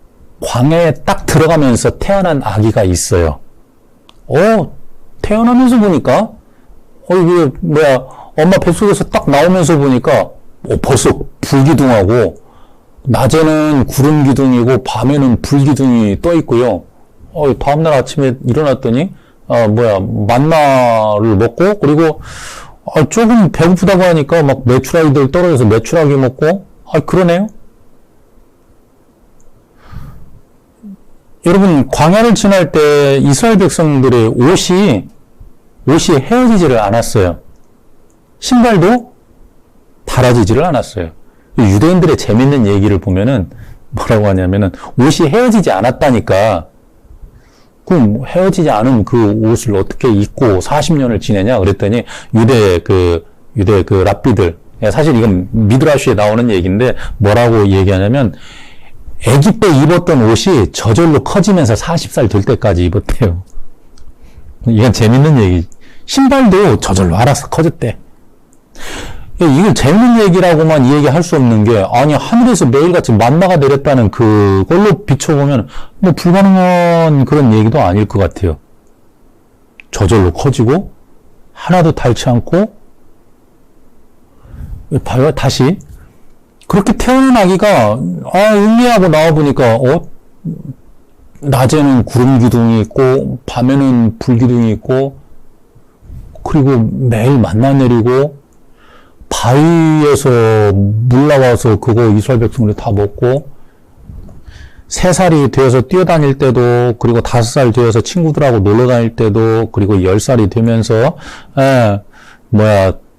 광야에 딱 들어가면서 태어난 아기가 있어요. 태어나면서 보니까, 이게 엄마 뱃속에서 딱 나오면서 보니까, 벌써 불기둥하고, 낮에는 구름 기둥이고, 밤에는 불기둥이 떠 있고요. 다음날 아침에 일어났더니, 만나를 먹고, 그리고, 조금 배고프다고 하니까 막 메추라기들 떨어져서 메추라기 먹고, 그러네요. 여러분, 광야를 지날 때 이스라엘 백성들의 옷이 헤어지지를 않았어요. 신발도 닳아지지를 않았어요. 유대인들의 재밌는 얘기를 보면은 뭐라고 하냐면은 옷이 헤어지지 않았다니까, 그럼 헤어지지 않은 그 옷을 어떻게 입고 40년을 지내냐 그랬더니 유대 그 랍비들, 사실 이건 미드라시에 나오는 얘기인데 뭐라고 얘기하냐면 애기 때 입었던 옷이 저절로 커지면서 40살 될 때까지 입었대요. 이건 재밌는 얘기. 신발도 저절로 알아서 커졌대. 이걸 재밌는 얘기라고만 얘기할 수 없는 게, 아니 하늘에서 매일같이 만나가 내렸다는 그걸로 비춰보면 뭐 불가능한 그런 얘기도 아닐 것 같아요. 저절로 커지고 하나도 닳지 않고, 봐요 다시 그렇게 태어난 아기가 응애하고 나와보니까 낮에는 구름 기둥이 있고 밤에는 불 기둥이 있고 그리고 매일 만나 내리고 바위에서 물 나와서 그거 이스라엘 백성들이 다 먹고 3살이 되어서 뛰어다닐 때도 그리고 5살 되어서 친구들하고 놀러 다닐 때도 그리고 10살이 되면서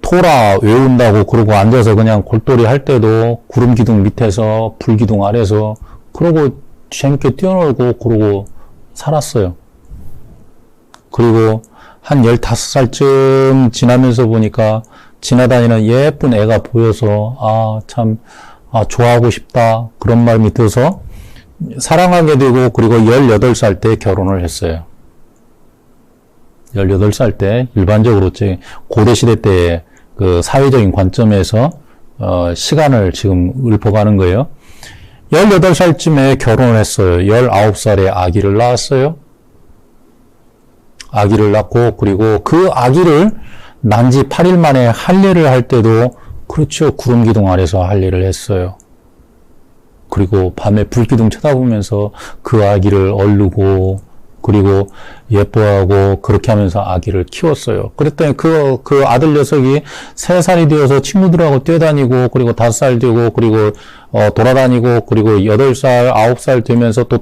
토라 외운다고 그러고 앉아서 그냥 골똘히 할 때도 구름 기둥 밑에서 불 기둥 아래서 그러고 재밌게 뛰어놀고 그러고 살았어요. 그리고 한 15살쯤 지나면서 보니까 지나다니는 예쁜 애가 보여서 좋아하고 싶다 그런 마음이 들어서 사랑하게 되고 그리고 18살 때 결혼을 했어요. 18살 때 일반적으로 고대시대 때의 그 사회적인 관점에서 시간을 지금 읊어가는 거예요. 18살쯤에 결혼을 했어요. 19살에 아기를 낳았어요. 아기를 낳고 그리고 그 아기를 난 지 8일 만에 할례를 할 때도 그렇죠. 구름 기둥 아래서 할례를 했어요. 그리고 밤에 불기둥 쳐다보면서 그 아기를 얼르고 그리고 예뻐하고 그렇게 하면서 아기를 키웠어요. 그랬더니 그 아들 녀석이 3살이 되어서 친구들하고 뛰어다니고 그리고 5살 되고 그리고 돌아다니고 그리고 8살, 9살 되면서 또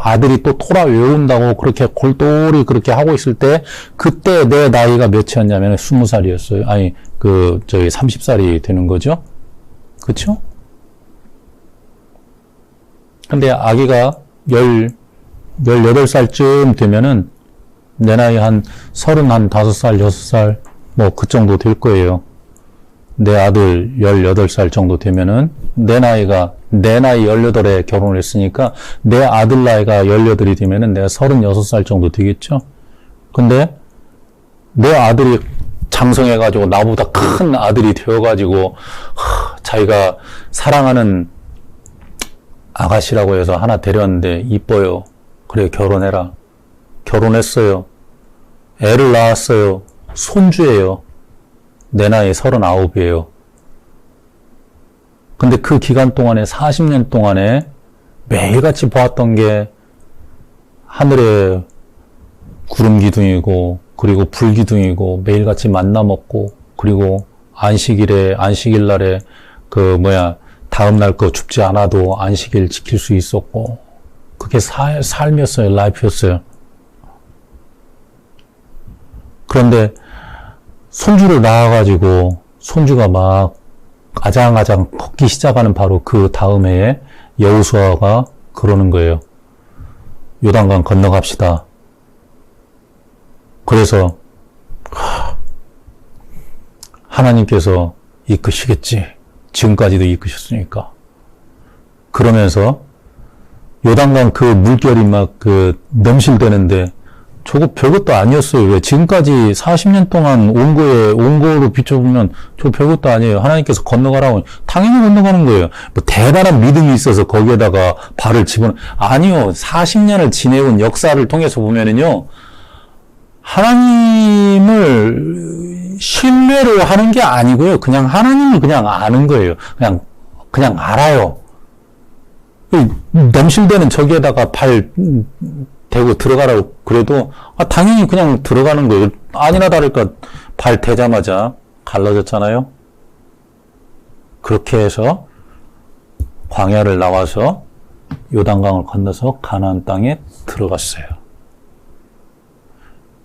아들이 또 토라 외운다고 그렇게 골똘히 그렇게 하고 있을 때 그때 내 나이가 몇이었냐면 20살이었어요. 30살이 되는 거죠. 그쵸? 근데 아기가 18살쯤 되면은 내 나이 한 35살, 6살 뭐 그 정도 될 거예요. 내 아들 18살 정도 되면은 내 나이 18에 결혼을 했으니까 내 아들 나이가 18이 되면은 내가 36살 정도 되겠죠. 근데 내 아들이 장성해가지고 나보다 큰 아들이 되어가지고 자기가 사랑하는 아가씨라고 해서 하나 데렸는데 이뻐요. 그래 결혼해라. 결혼했어요. 애를 낳았어요. 손주예요. 내 나이 39이에요. 근데 그 기간 동안에 40년 동안에 매일같이 보았던 게 하늘에 구름 기둥이고 그리고 불 기둥이고 매일같이 만나 먹고 그리고 안식일 날에 다음 날 거 춥지 않아도 안식일 지킬 수 있었고 그게 삶이었어요. 라이프였어요. 그런데 손주를 낳아가지고 손주가 막 아장아장 걷기 시작하는 바로 그 다음 해에 여호수아가 그러는 거예요. 요단강 건너갑시다. 그래서 하나님께서 이끄시겠지. 지금까지도 이끄셨으니까. 그러면서 요단강 그 물결이 막 넘실대는데 저거 별것도 아니었어요. 왜? 지금까지 40년 동안 온 거로 비춰보면 저거 별것도 아니에요. 하나님께서 건너가라고. 당연히 건너가는 거예요. 뭐 대단한 믿음이 있어서 거기에다가 발을 아니요. 40년을 지내온 역사를 통해서 보면은요. 하나님을 신뢰를 하는 게 아니고요. 그냥 하나님을 그냥 아는 거예요. 그냥 알아요. 넘실대는 저기에다가 발 대고 들어가라고 그래도 당연히 그냥 들어가는 거예요. 아니나 다를까 발 대자마자 갈라졌잖아요. 그렇게 해서 광야를 나와서 요단강을 건너서 가나안 땅에 들어갔어요.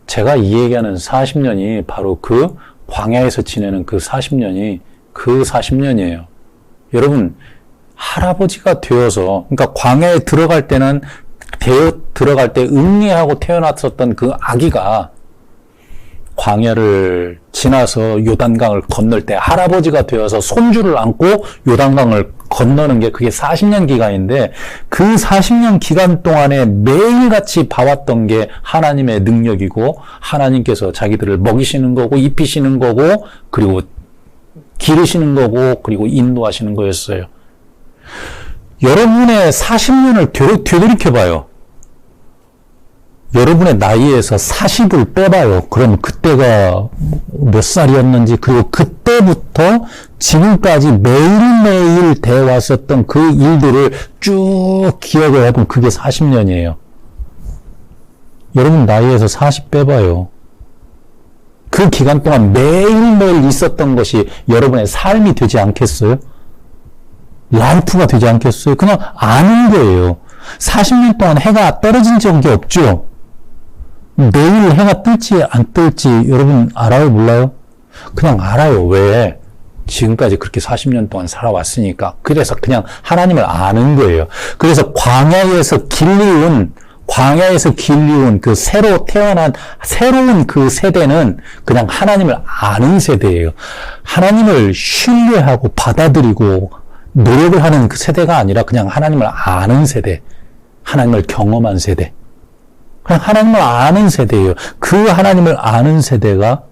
제가 이 얘기하는 40년이 바로 그 광야에서 지내는 그 40년이 그 40년이에요. 여러분 할아버지가 되어서 그러니까 광야에 들어갈 때는 들어갈 때 응애하고 태어났었던 그 아기가 광야를 지나서 요단강을 건널 때 할아버지가 되어서 손주를 안고 요단강을 건너는 게 그게 40년 기간인데 그 40년 기간 동안에 매일같이 봐왔던 게 하나님의 능력이고 하나님께서 자기들을 먹이시는 거고 입히시는 거고 그리고 기르시는 거고 그리고 인도하시는 거였어요. 여러분의 40년을 되돌이켜봐요. 여러분의 나이에서 40을 빼봐요. 그럼 그때가 몇 살이었는지 그리고 그때부터 지금까지 매일매일 되어왔었던 그 일들을 쭉 기억을 해보면 그게 40년이에요. 여러분 나이에서 40 빼봐요. 그 기간 동안 매일매일 있었던 것이 여러분의 삶이 되지 않겠어요? 라이프가 되지 않겠어요? 그냥 아는 거예요. 40년 동안 해가 떨어진 적이 없죠? 내일 해가 뜰지 안 뜰지 여러분 알아요? 몰라요? 그냥 알아요. 왜? 지금까지 그렇게 40년 동안 살아왔으니까. 그래서 그냥 하나님을 아는 거예요. 그래서 광야에서 길리운 그 새로 태어난 새로운 그 세대는 그냥 하나님을 아는 세대예요. 하나님을 신뢰하고 받아들이고 노력을 하는 그 세대가 아니라 그냥 하나님을 아는 세대. 하나님을 경험한 세대. 그냥 하나님을 아는 세대예요. 그 하나님을 아는 세대가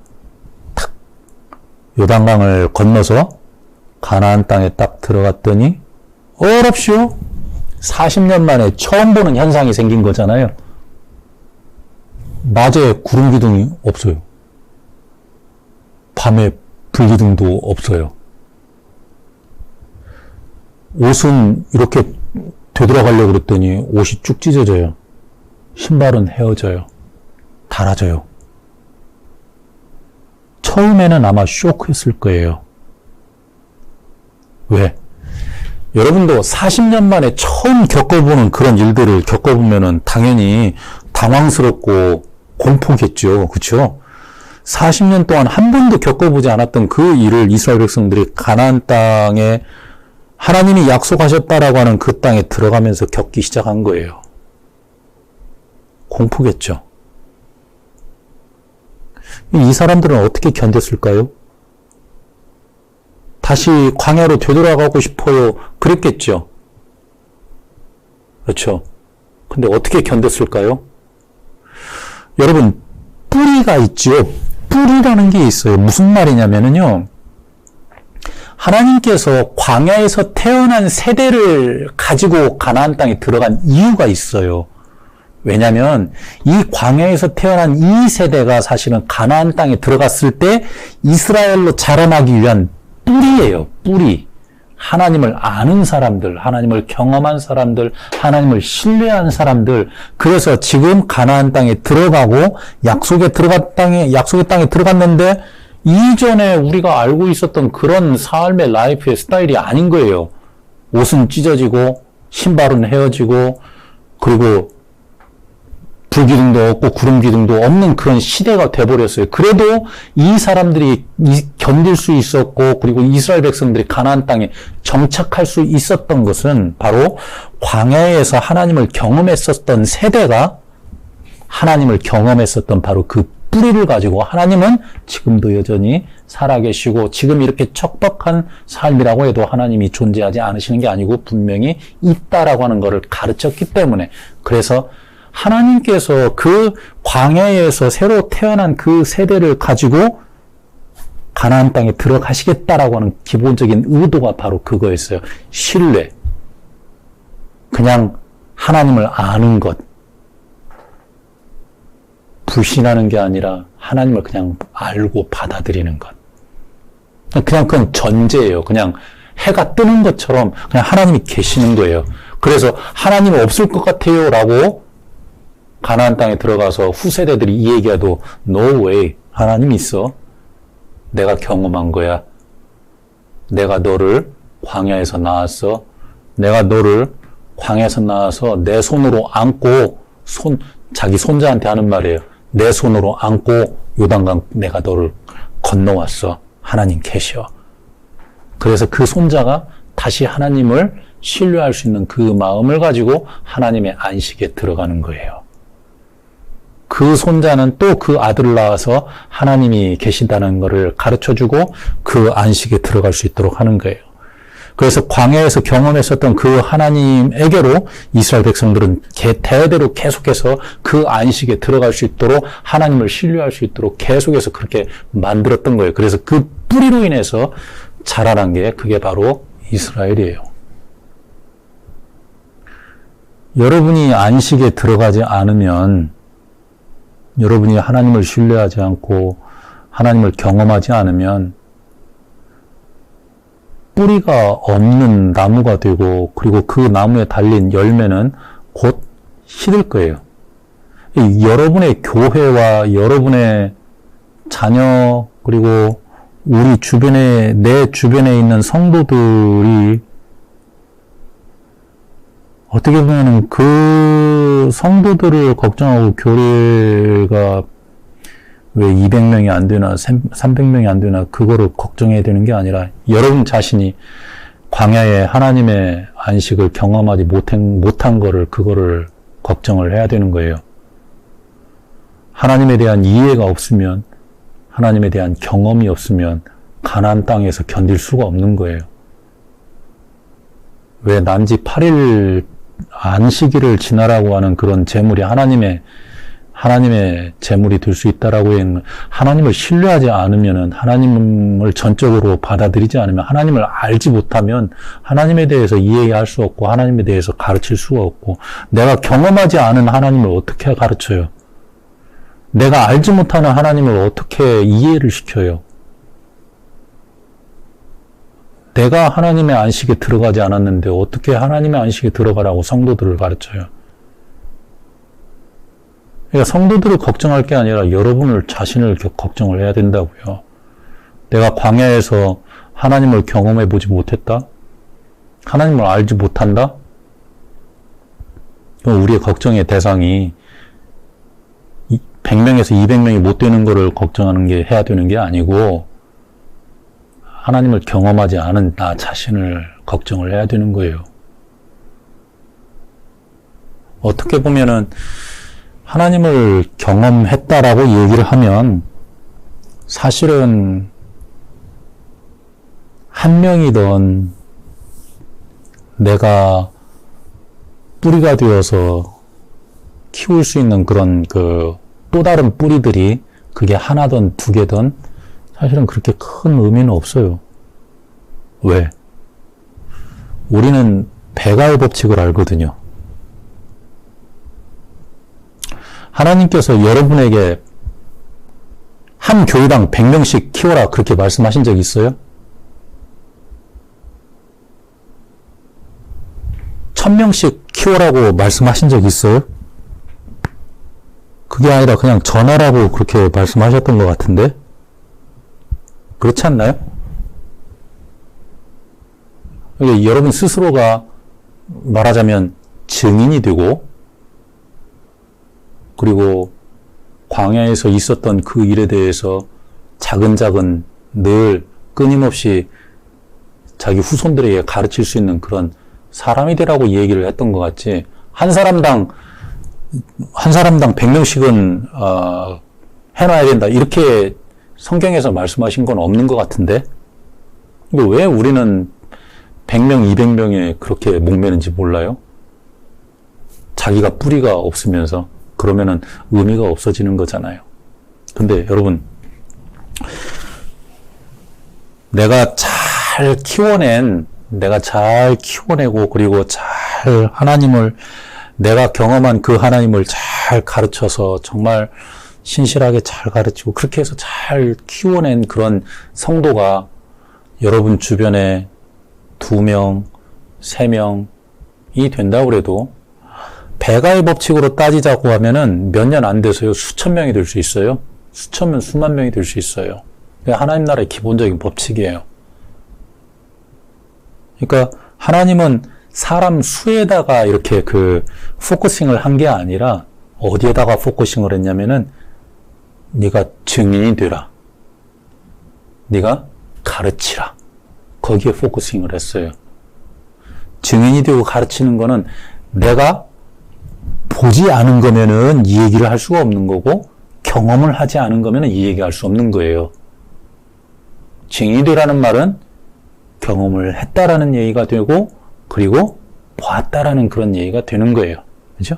탁 요단강을 건너서 가나안 땅에 딱 들어갔더니 어렵쇼? 40년 만에 처음 보는 현상이 생긴 거잖아요. 낮에 구름 기둥이 없어요. 밤에 불기둥도 없어요. 옷은 이렇게 되돌아가려고 그랬더니 옷이 쭉 찢어져요. 신발은 헤어져요. 닳아져요. 처음에는 아마 쇼크했을 거예요. 왜? 여러분도 40년 만에 처음 겪어보는 그런 일들을 겪어보면은 당연히 당황스럽고 공포겠죠. 그렇죠? 40년 동안 한 번도 겪어보지 않았던 그 일을 이스라엘 백성들이 가나안 땅에 하나님이 약속하셨다라고 하는 그 땅에 들어가면서 겪기 시작한 거예요. 공포겠죠. 이 사람들은 어떻게 견뎠을까요? 다시 광야로 되돌아가고 싶어요. 그랬겠죠. 그렇죠. 근데 어떻게 견뎠을까요? 여러분, 뿌리가 있죠. 뿌리라는 게 있어요. 무슨 말이냐면요. 하나님께서 광야에서 태어난 세대를 가지고 가나안 땅에 들어간 이유가 있어요. 왜냐하면 이 광야에서 태어난 이 세대가 사실은 가나안 땅에 들어갔을 때 이스라엘로 자라나기 위한 뿌리예요. 뿌리. 하나님을 아는 사람들, 하나님을 경험한 사람들, 하나님을 신뢰한 사람들. 그래서 지금 가나안 땅에 들어가고 약속의 땅에 들어갔는데 이전에 우리가 알고 있었던 그런 삶의 라이프의 스타일이 아닌 거예요. 옷은 찢어지고 신발은 헤어지고 그리고 불기둥도 없고 구름기둥도 없는 그런 시대가 돼버렸어요. 그래도 이 사람들이 견딜 수 있었고 그리고 이스라엘 백성들이 가나안 땅에 정착할 수 있었던 것은 바로 광야에서 하나님을 경험했었던 세대가 하나님을 경험했었던 바로 그 뿌리를 가지고 하나님은 지금도 여전히 살아계시고 지금 이렇게 척박한 삶이라고 해도 하나님이 존재하지 않으시는 게 아니고 분명히 있다라고 하는 것을 가르쳤기 때문에 그래서 하나님께서 그 광야에서 새로 태어난 그 세대를 가지고 가나안 땅에 들어가시겠다라고 하는 기본적인 의도가 바로 그거였어요. 신뢰. 그냥 하나님을 아는 것. 불신하는 게 아니라 하나님을 그냥 알고 받아들이는 것. 그냥 그건 전제예요. 그냥 해가 뜨는 것처럼 그냥 하나님이 계시는 거예요. 그래서 하나님 없을 것 같아요 라고 가나안 땅에 들어가서 후세대들이 이 얘기해도 No way. 하나님 있어. 내가 경험한 거야. 내가 너를 광야에서 낳았어. 내가 너를 광야에서 낳아서 내 손으로 안고 자기 손자한테 하는 말이에요. 내 손으로 안고 요단강 내가 너를 건너왔어. 하나님 계셔. 그래서 그 손자가 다시 하나님을 신뢰할 수 있는 그 마음을 가지고 하나님의 안식에 들어가는 거예요. 그 손자는 또 그 아들을 낳아서 하나님이 계신다는 것을 가르쳐주고 그 안식에 들어갈 수 있도록 하는 거예요. 그래서 광야에서 경험했었던 그 하나님에게로 이스라엘 백성들은 대대로 계속해서 그 안식에 들어갈 수 있도록 하나님을 신뢰할 수 있도록 계속해서 그렇게 만들었던 거예요. 그래서 그 뿌리로 인해서 자라난 게 그게 바로 이스라엘이에요. 여러분이 안식에 들어가지 않으면 여러분이 하나님을 신뢰하지 않고 하나님을 경험하지 않으면 뿌리가 없는 나무가 되고 그리고 그 나무에 달린 열매는 곧 시들 거예요. 여러분의 교회와 여러분의 자녀 그리고 우리 주변에 내 주변에 있는 성도들이 어떻게 보면 그 성도들을 걱정하고 교회가 왜 200명이 안 되나 300명이 안 되나 그거를 걱정해야 되는 게 아니라 여러분 자신이 광야에 하나님의 안식을 경험하지 못한 거를 그거를 걱정을 해야 되는 거예요. 하나님에 대한 이해가 없으면 하나님에 대한 경험이 없으면 가나안 땅에서 견딜 수가 없는 거예요. 왜 난지 8일 안식일을 지나라고 하는 그런 제물이 하나님의 제물이 될 수 있다라고 했는 하나님을 신뢰하지 않으면은 하나님을 전적으로 받아들이지 않으면 하나님을 알지 못하면 하나님에 대해서 이해할 수 없고 하나님에 대해서 가르칠 수가 없고 내가 경험하지 않은 하나님을 어떻게 가르쳐요? 내가 알지 못하는 하나님을 어떻게 이해를 시켜요? 내가 하나님의 안식에 들어가지 않았는데 어떻게 하나님의 안식에 들어가라고 성도들을 가르쳐요? 그러니까 성도들을 걱정할 게 아니라 여러분을 자신을 걱정을 해야 된다고요. 내가 광야에서 하나님을 경험해 보지 못했다? 하나님을 알지 못한다? 그럼 우리의 걱정의 대상이 100명에서 200명이 못 되는 거를 걱정하는 게 해야 되는 게 아니고 하나님을 경험하지 않은 나 자신을 걱정을 해야 되는 거예요. 어떻게 보면은 하나님을 경험했다라고 얘기를 하면 사실은 한 명이든 내가 뿌리가 되어서 키울 수 있는 그런 또 다른 뿌리들이 그게 하나든 두 개든 사실은 그렇게 큰 의미는 없어요. 왜? 우리는 배가의 법칙을 알거든요. 하나님께서 여러분에게 한 교회당 100명씩 키워라 그렇게 말씀하신 적 있어요? 1000명씩 키워라고 말씀하신 적 있어요? 그게 아니라 그냥 전하라고 그렇게 말씀하셨던 것 같은데? 그렇지 않나요? 여러분 스스로가 말하자면 증인이 되고 그리고 광야에서 있었던 그 일에 대해서 차근차근 늘 끊임없이 자기 후손들에게 가르칠 수 있는 그런 사람이 되라고 얘기를 했던 것 같지. 한 사람당 100명씩은 해놔야 된다. 이렇게 성경에서 말씀하신 건 없는 것 같은데. 왜 우리는 100명, 200명에 그렇게 목매는지 몰라요? 자기가 뿌리가 없으면서 그러면은 의미가 없어지는 거잖아요. 근데 여러분, 내가 잘 키워내고 그리고 잘 내가 경험한 그 하나님을 잘 가르쳐서 정말 신실하게 잘 가르치고 그렇게 해서 잘 키워낸 그런 성도가 여러분 주변에 2명, 3명이 된다고 해도 배가의 법칙으로 따지자고 하면은 몇 년 안 돼서요. 수천 명이 될 수 있어요. 수천 명, 수만 명이 될 수 있어요. 그게 하나님 나라의 기본적인 법칙이에요. 그러니까 하나님은 사람 수에다가 이렇게 포커싱을 한 게 아니라 어디에다가 포커싱을 했냐면은 네가 증인이 되라. 네가 가르치라. 거기에 포커싱을 했어요. 증인이 되고 가르치는 거는 내가 보지 않은 거면은 이 얘기를 할 수가 없는 거고 경험을 하지 않은 거면은 이 얘기할 수 없는 거예요. 증인이 되라는 말은 경험을 했다라는 얘기가 되고 그리고 봤다라는 그런 얘기가 되는 거예요. 그죠?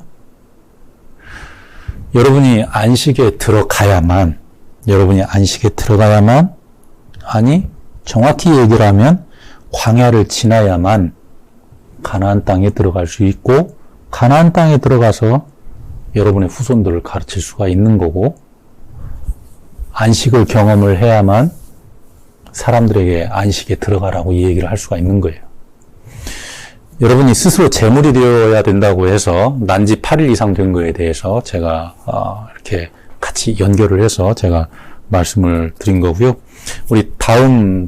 여러분이 안식에 들어가야만 아니 정확히 얘기를 하면 광야를 지나야만 가나안 땅에 들어갈 수 있고 가나안 땅에 들어가서 여러분의 후손들을 가르칠 수가 있는 거고 안식을 경험을 해야만 사람들에게 안식에 들어가라고 이 얘기를 할 수가 있는 거예요. 여러분이 스스로 재물이 되어야 된다고 해서 난지 8일 이상 된 거에 대해서 제가 이렇게 같이 연결을 해서 제가 말씀을 드린 거고요. 우리 다음